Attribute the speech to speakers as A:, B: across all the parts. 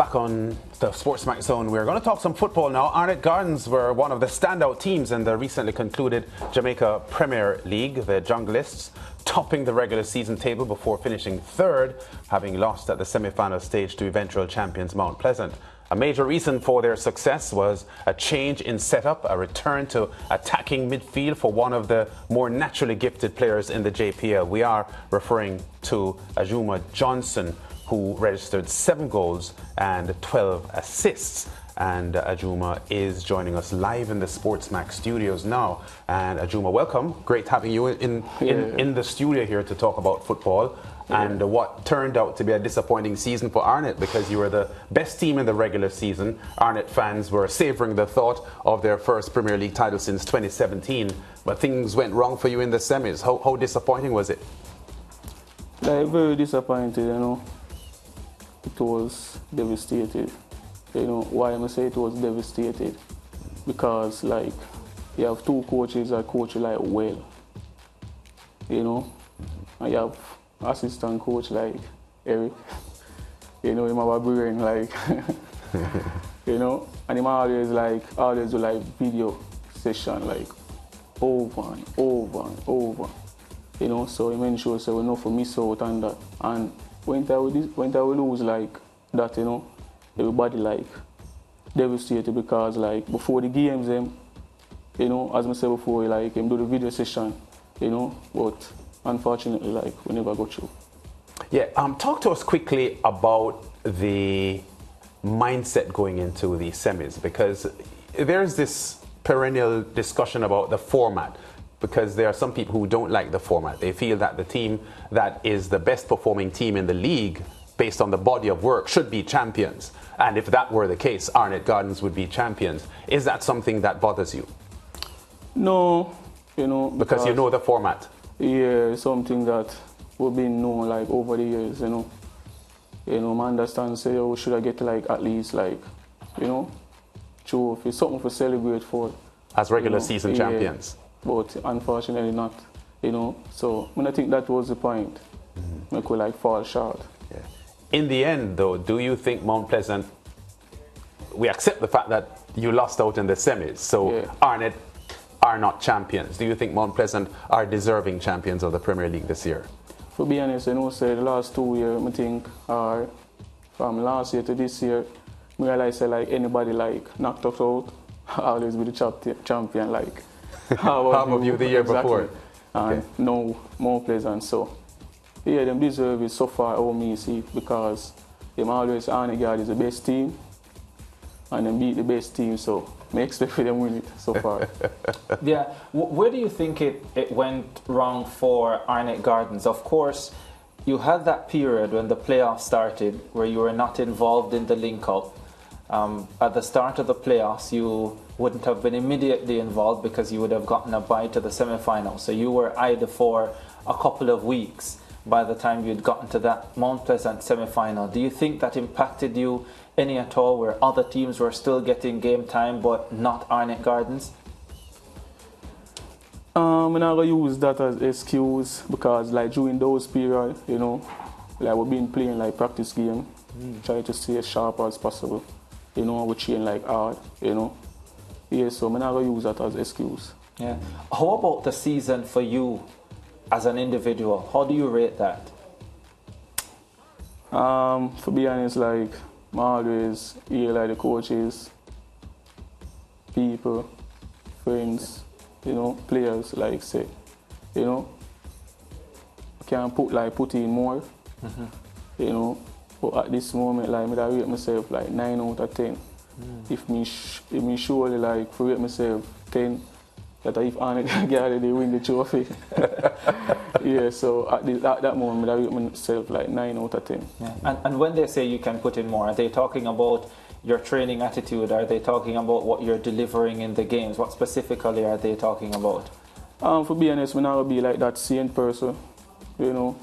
A: back on the SportsMax Zone. We're going to talk some football now. Arnett Gardens were one of the standout teams in the recently concluded Jamaica Premier League. The Junglists topping the regular season table before finishing third, having lost at the semi-final stage to eventual champions Mount Pleasant. A major reason for their success was a change in setup, a return to attacking midfield for one of the more naturally gifted players in the JPL. We are referring to Ajuma Johnson, who registered 7 goals and 12 assists. And Ajuma is joining us live in the SportsMax studios now. And Ajuma, welcome. Great having you in the studio here to talk about football. Yeah. And what turned out to be a disappointing season for Arnett, because you were the best team in the regular season. Arnett fans were savouring the thought of their first Premier League title since 2017. But things went wrong for you in the semis. How disappointing was it?
B: Like, very disappointed, you know. It was devastated. You know, why am I say it was devastated? Because, like, you have 2 coaches that coach you, like, well. You know? And you have assistant coach like Eric. You know, him have a brain, like, you know? And him always do, like, video session, like, over and over and over. You know, so he made sure so we know for miss out and that. And when I lose like that, you know, everybody like devastated, because like before the games, you know, as I said before, like him do the video session, you know, but unfortunately, like we never got through.
A: Yeah, talk to us quickly about the mindset going into the semis, because there's this perennial discussion about the format. Because there are some people who don't like the format. They feel that the team that is the best performing team in the league, based on the body of work, should be champions. And if that were the case, Arnett Gardens would be champions. Is that something that bothers you?
B: No, you know.
A: Because you know the format?
B: Yeah, it's something that we've been known like over the years, you know. You know, I understand, say, oh, should I get like at least like, you know, trophy, something to celebrate for.
A: As regular season champions?
B: But unfortunately not, you know. So when I think that was the point, make we like fall short.
A: Yeah. In the end, though, do you think Mount Pleasant? We accept the fact that you lost out in the semis, so Arnett are not champions. Do you think Mount Pleasant are deserving champions of the Premier League this year?
B: To be honest, you know, say the last 2 years, I think, are from last year to this year, I realize like anybody like knocked us out, always be the champion like.
A: How of you the year before?
B: And no more pleasant. So yeah, them deserve it so far, oh me see, because them always Arnett Gardens is the best team and them beat the best team, so I expect for them win it so far.
C: Yeah, where do you think it went wrong for Arnett Gardens? Of course, you had that period when the playoffs started where you were not involved in the link-up. At the start of the playoffs, you wouldn't have been immediately involved because you would have gotten a bye to the semi-final. So you were idle for a couple of weeks by the time you'd gotten to that Mount Pleasant semi-final. Do you think that impacted you any at all, where other teams were still getting game time but not Arnett Gardens?
B: I'm not going to use that as excuse, because like during those periods, you know, like we've been playing like practice game, try to stay as sharp as possible. You know, we train like hard, you know. Yeah, so I'm not going to use that as excuse.
C: Yeah. How about the season for you as an individual? How do you rate that?
B: To be honest, like, I always hear like the coaches, people, friends, you know, players, like say, you know, I can put in more, you know. But at this moment, like, I rate myself like 9 out of 10. If me surely like for rate myself 10, that if Arnett Gardens they win the trophy. Yeah, so at that moment, I rate myself like 9 out of 10.
C: Yeah. And when they say you can put in more, are they talking about your training attitude? Are they talking about what you're delivering in the games? What specifically are they talking about?
B: For being honest, I'm not gonna be like that same person, you know.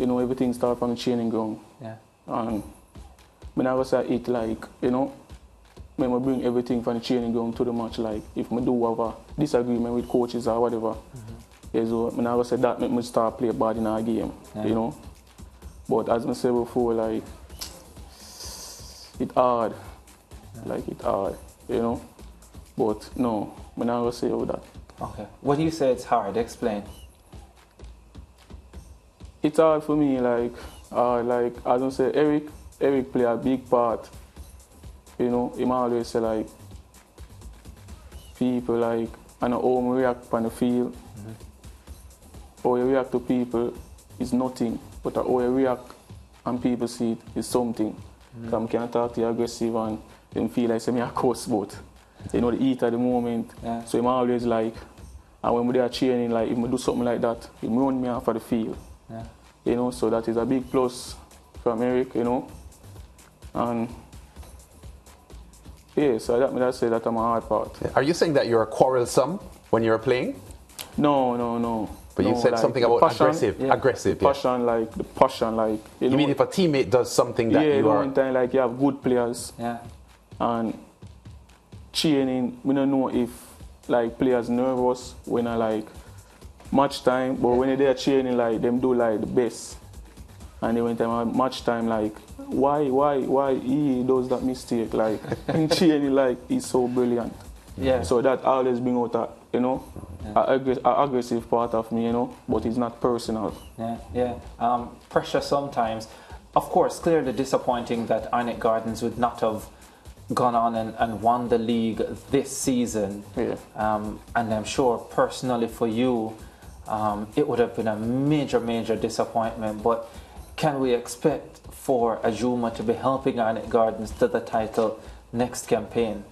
B: You know, everything starts from the training ground.
C: Yeah.
B: And when I was at it, like, you know, when I bring everything from the training ground to the match, like, if I do have a disagreement with coaches or whatever, yeah, so when I was at that, make me start play bad in our game, you know. But as I said before, like, it hard. Like it hard, you know. But no, I'm not gonna say all that.
C: Okay. When you say it's hard, explain.
B: It's hard for me, like as I say, Eric play a big part. You know, him always say like people like I know how we react on the field. How you react to people is nothing, but how you react and people see it is something. Some can talk to you aggressive and them feel like me a cuss, but you know the heat at the moment.
C: Yeah.
B: So I'm always like, and when we are training, like if we do something like that, he run me off of the field.
C: Yeah.
B: You know, so that is a big plus from Eric, you know. And yeah, so that say that I'm a hard part.
A: Are you saying that you're quarrelsome when you're playing?
B: No.
A: But you said
B: like
A: something
B: the
A: about
B: passion,
A: aggressive.
B: yeah,
A: Aggressive,
B: the passion, like
A: You
B: know,
A: mean if a teammate does something that
B: yeah,
A: you are...
B: one time like you have good players
C: Yeah.
B: and training, we don't know if like players nervous when I like match time, but when they're training like them do like the best. And then when time match time like why he does that mistake like in training like he's so brilliant.
C: Yeah.
B: So that always bring out that, you know, a aggressive part of me, you know, but it's not personal.
C: Yeah. Pressure sometimes. Of course, clearly disappointing that Arnett Gardens would not have gone on and won the league this season.
B: Yeah.
C: And I'm sure personally for you, it would have been a major disappointment. But can we expect for Ajuma to be helping Arnett Gardens to the title next campaign?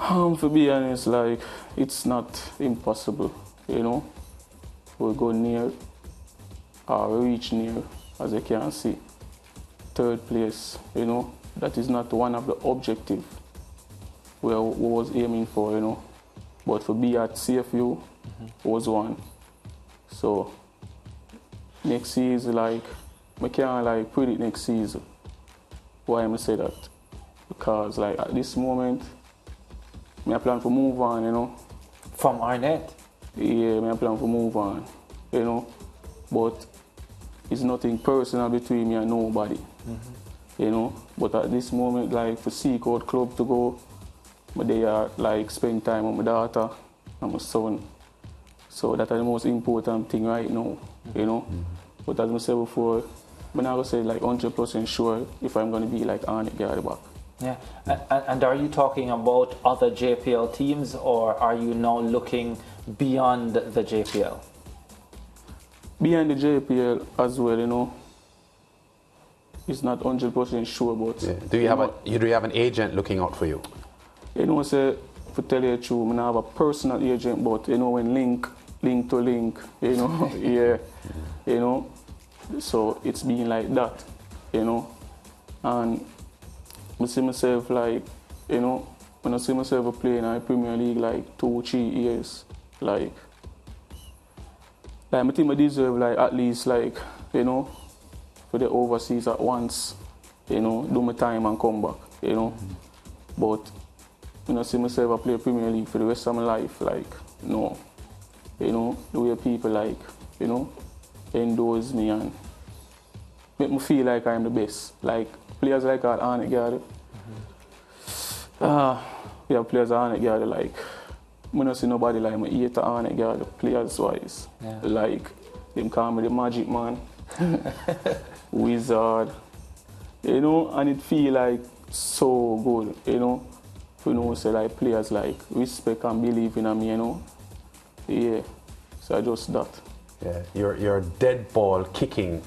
B: To be honest, like, it's not impossible, you know. We'll go near, or reach near, as you can see. Third place, you know, that is not one of the objectives we was aiming for, you know. But to be at CFU was one. So, next season, like, we can't, like, predict next season. Why am I say that? Because, like, at this moment, I plan to move on, you know.
C: From Arnett?
B: Yeah, I plan to move on, you know. But it's nothing personal between me and nobody, you know. But at this moment, like, for seek out club to go, but they are, like, spend time with my daughter and my son. So that's the most important thing right now, you know. But as I said before, I'm not going to say, like, 100% sure if I'm going to be, like, Arnett Gardens back.
C: Yeah, and are you talking about other JPL teams, or are you now looking beyond the JPL?
B: Beyond the JPL as well, you know. It's not 100% sure, but...
A: Yeah. Do you have an agent looking out for you?
B: You know, say, to tell you the truth, I have a personal agent, but, you know, when link to link, you know, yeah, you know, so it's been like that, you know, and I see myself like, you know, when I see myself playing in the Premier League like 2-3 years, like I think I deserve like at least like, you know, for the overseas at once, you know, do my time and come back, you know. But when I see myself play Premier League for the rest of my life, like, no. You know, the way people like, you know, endorse me and make me feel like I'm the best. Like players like Arnett Gardens. Yeah, players like Arnett Gardens, like, I don't see nobody like me hate Arnett Gardens, players wise.
C: Yeah.
B: Like, them call me the magic man, wizard, you know, and it feel like so good, you know. You know, say like players like respect and believe in me, you know. Yeah, so just that.
A: Yeah, your dead ball kicking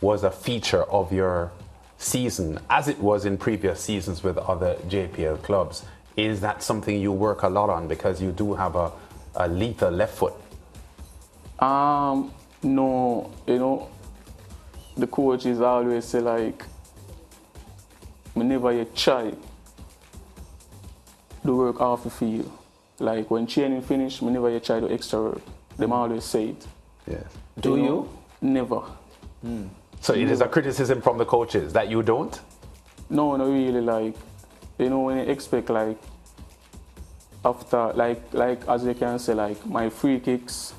A: was a feature of your season, as it was in previous seasons with other JPL clubs. Is that something you work a lot on because you do have a lethal left foot?
B: No, you know, the coaches always say like, whenever you try to work off the field, like when training finish, whenever you try to extra work, them always say it.
A: Yes.
C: Do you?
B: Never.
A: So it is a criticism from the coaches that you don't?
B: No, not really. Like, you know, when you expect like after like as you can say like my free kicks,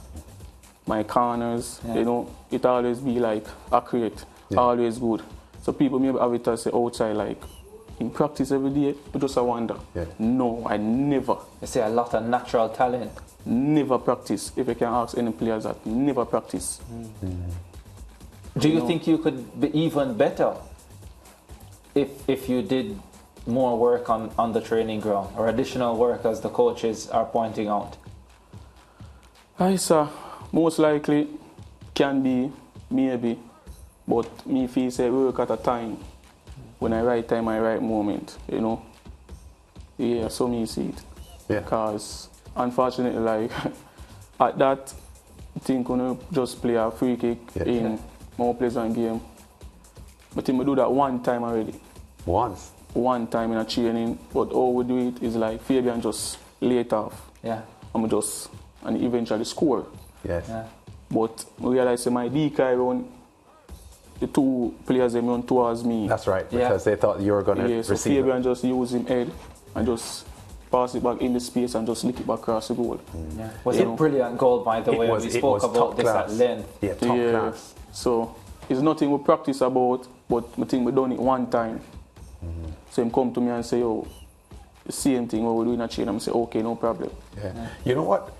B: my corners, you know, it always be like accurate, always good. So people maybe have it as say outside like in practice every day, I just wonder.
A: Yeah.
B: No, I never.
C: You see a lot of natural talent.
B: Never practice. If I can ask any players that, never practice.
C: Do you think you could be even better if you did more work on the training ground or additional work as the coaches are pointing out?
B: I sir, most likely can be, maybe, but me feel say work at a time. When I right time, I right moment, you know. Yeah, so me see it.
A: Yeah.
B: Because unfortunately, like at that thing, when just play a free kick in more pleasant game. But I do that one time already.
A: Once?
B: One time in a training, but all we do it is like Fabian just lay it off.
C: Yeah.
B: And eventually score.
A: Yes.
C: Yeah.
B: But I realize my DK run, the two players they run towards me.
A: That's right, because they thought you were going to
B: so
A: receive
B: Fabian
A: it.
B: just use him head and just pass it back in the space and just lick it back across the goal.
C: Yeah. Was it a brilliant goal, by the way? We spoke about this at length.
A: Yeah, top class.
B: So it's nothing we practice about, but I think we done it one time. So him come to me and say, oh, the same thing what we do in a chain. I'm say, okay, no problem.
A: Yeah. You know what?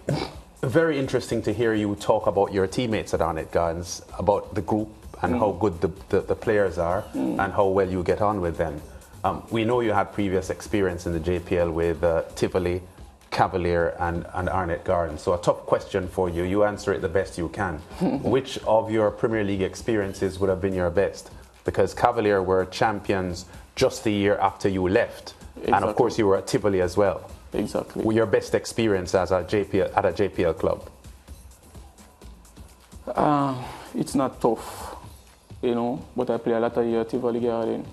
A: Very interesting to hear you talk about your teammates at Arnett Gardens, about the group and how good the players are and how well you get on with them. We know you had previous experience in the JPL with Tivoli, Cavalier and Arnett Gardens. So a tough question for you. You answer it the best you can. Which of your Premier League experiences would have been your best? Because Cavalier were champions just the year after you left. Exactly. And of course you were at Tivoli as well.
B: Exactly.
A: Your best experience as a JPL, at a JPL club?
B: It's not tough, you know, but I play a lot of years at Tivoli Garden.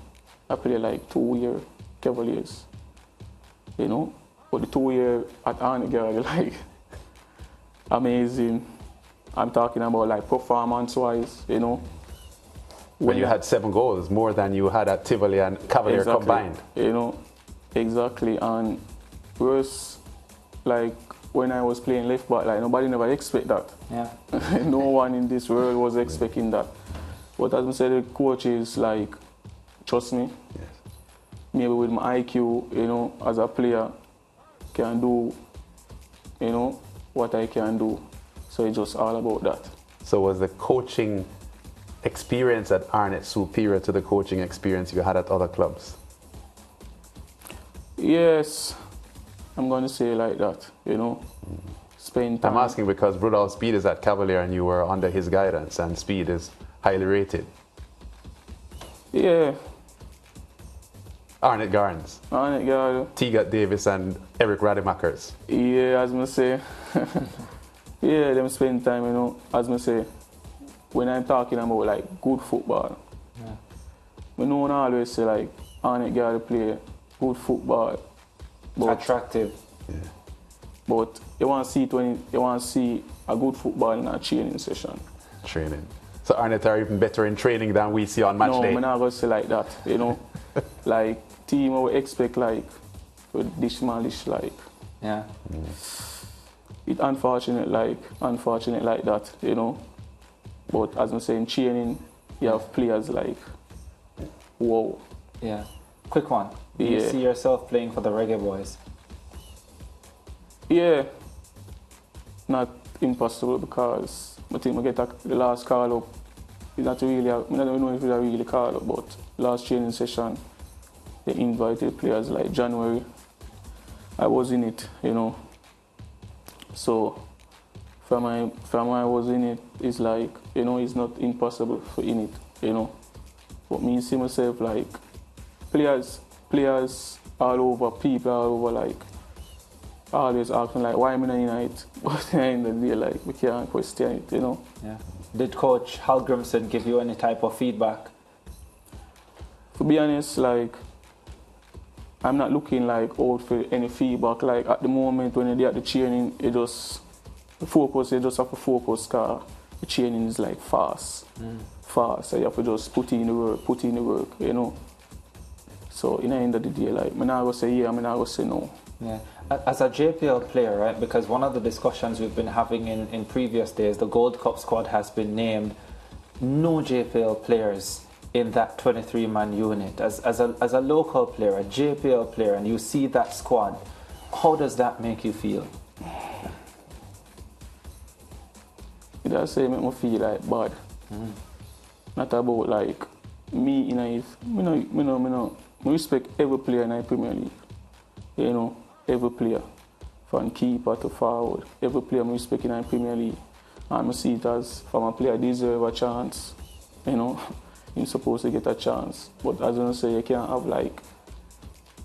B: I play like 2 years, Cavaliers, you know. But the 2 years at Arnett Garden, like, amazing. I'm talking about like performance-wise, you know.
A: When you had 7 goals, more than you had at Tivoli and Cavalier combined.
B: You know, exactly. And worse, like when I was playing left back, like nobody never expect that.
C: Yeah.
B: No one in this world was expecting that. But as I said, the coaches like trust me.
A: Yes.
B: Maybe with my IQ, you know, as a player, can do, you know, what I can do. So it's just all about that.
A: So was the coaching experience at Arnett superior to the coaching experience you had at other clubs?
B: Yes, I'm going to say like that, you know. Spend time.
A: I'm asking because Rudolph Speed is at Cavalier and you were under his guidance, and Speed is highly rated.
B: Yeah.
A: Arnett Gardens.
B: Arnett Gardens.
A: Teagat Davis and Eric Rademakers.
B: Yeah, as I say. Yeah, them spend time, you know, as I say. When I'm talking about like good football, I know I always say like Arnett Gardens play good football. But,
C: attractive.
A: Yeah.
B: But you want to see it when you want to see a good football in a training session.
A: Training. So Arnett are even better in training than we see on match day.
B: No, I'm not going to say like that, you know. Like team I would expect like with dish like.
C: Yeah.
B: It unfortunate like that, you know. But as I'm saying, training, you have players like, whoa.
C: Yeah. Quick one. Do you see yourself playing for the Reggae Boys?
B: Yeah. Not impossible because I think we get the last call up. It's not really, I don't know if it's a really call up, but last training session, they invited players like January. I was in it, you know. So from when I was in it, it's like, you know, it's not impossible for in it, you know. But me see myself like players all over, people all over, like always asking like why am I not in it? But at the end of the day, like we can't question it, you know.
C: Yeah. Did Coach Hallgrimson give you any type of feedback?
B: To be honest, like I'm not looking like out for any feedback. Like at the moment when they're at the training, you just have to focus because the training is like fast. So you have to just put in the work, you know. So in the end of the day, like I'm not going to say yeah, I'm not going to say no.
C: Yeah. As a JPL player, right, because one of the discussions we've been having in previous days, the Gold Cup squad has been named. No JPL players in that 23-man unit as a local player, a JPL player, and you see that squad, how does that make you feel?
B: It does say make me feel like bad. Not about like me in a I respect every player in the Premier League. You know, every player. From keeper to forward. Every player I respect in the Premier League. And I see it as from a player deserve a chance. You know, you're supposed to get a chance. But as I say, you can't have like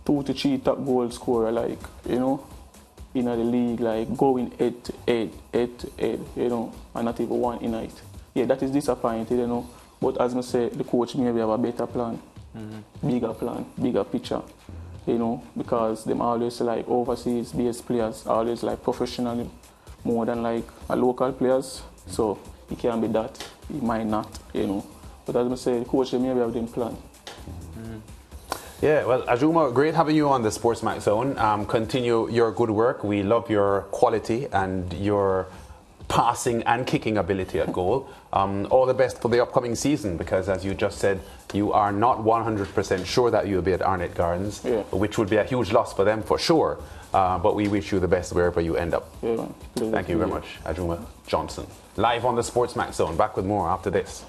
B: 2 to 3 top goal scorer, like, you know, in the league, like going head to head, you know, and not even one in it. Yeah, that is disappointing, you know. But as I say, the coach maybe have a better plan, bigger plan, bigger picture, you know, because them always like overseas based players, always like professional more than like a local players. So it can be that, it might not, you know. But as I say, the coach maybe have them plan.
A: Yeah, well, Ajuma, great having you on the SportsMax Zone. Continue your good work. We love your quality and your passing and kicking ability at goal. All the best for the upcoming season, because as you just said, you are not 100% sure that you'll be at Arnett Gardens, which would be a huge loss for them for sure. But we wish you the best wherever you end up.
B: Yeah,
A: Thank you very much, Ajuma Johnson. Live on the SportsMax Zone. Back with more after this.